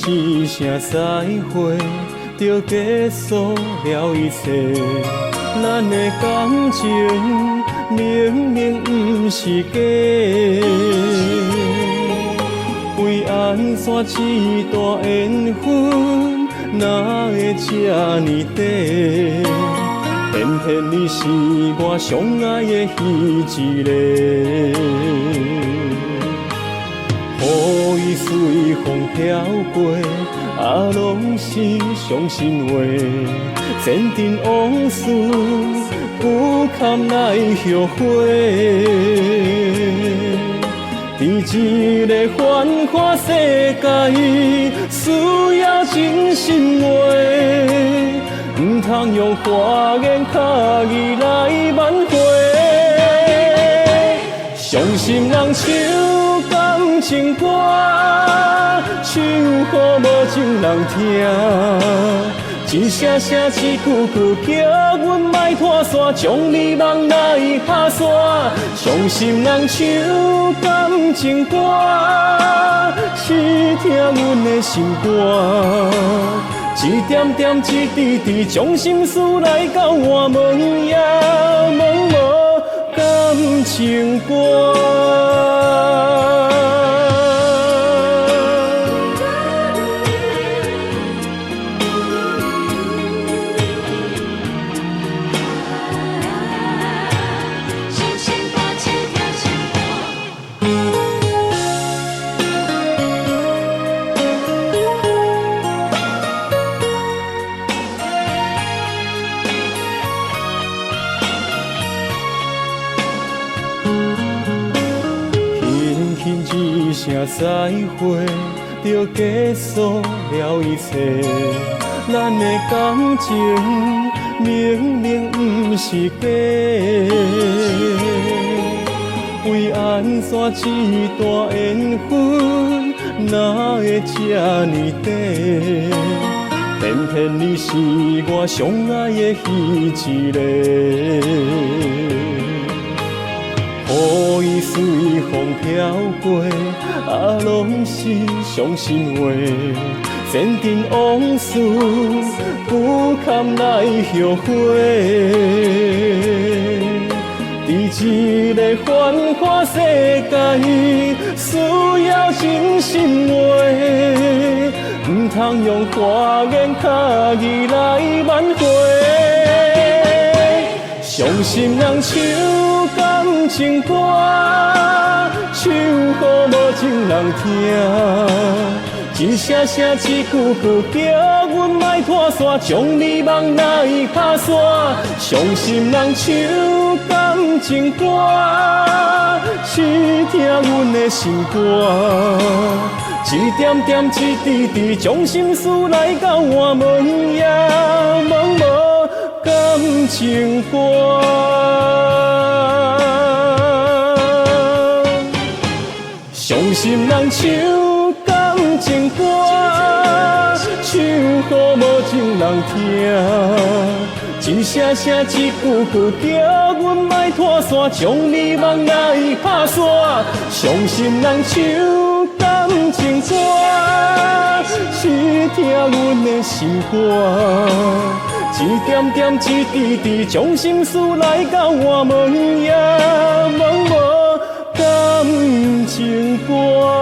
一声再会，就结束了一切。咱的感情明明不是假，为安怎一大缘分，哪会这呢短？偏偏你是我上爱的彼一个，予伊随风飘过，拢是伤心话。前尘往事，不堪来后悔。在一个繁华世界，需要真心话。唔通用花言巧语来挽回，伤心人唱感情歌，唱予无情人听。一声声一句句叫阮莫拖线，将你梦来打散。伤心人唱感情歌，是听阮的心肝。一点点，一滴滴，将心事来交换，问也问无感情歌。一声再会，就结束了一切。咱的感情明明不是假，为安怎一大缘分，哪会这呢短？偏偏你是我上爱的彼一个。予伊随风飘过，拢是伤心话。前尘往事，不堪来后悔。在一个繁华世界，需要真心话。唔通用花言巧语来挽回。伤心人唱感情歌，唱予无情人听。一声声一句句叫阮莫拖线，将你梦来打散。伤心人唱感情歌，是听阮的心肝。一点点，一滴滴，将心事来交换，问也问无感情歌。伤心人唱感情歌，唱予无情人听。一声声一句句叫阮莫拖线，将你梦来打散。伤心人唱感情歌，是听阮的心肝。一点点，一滴滴，将心事来交换，问也问无感情歌。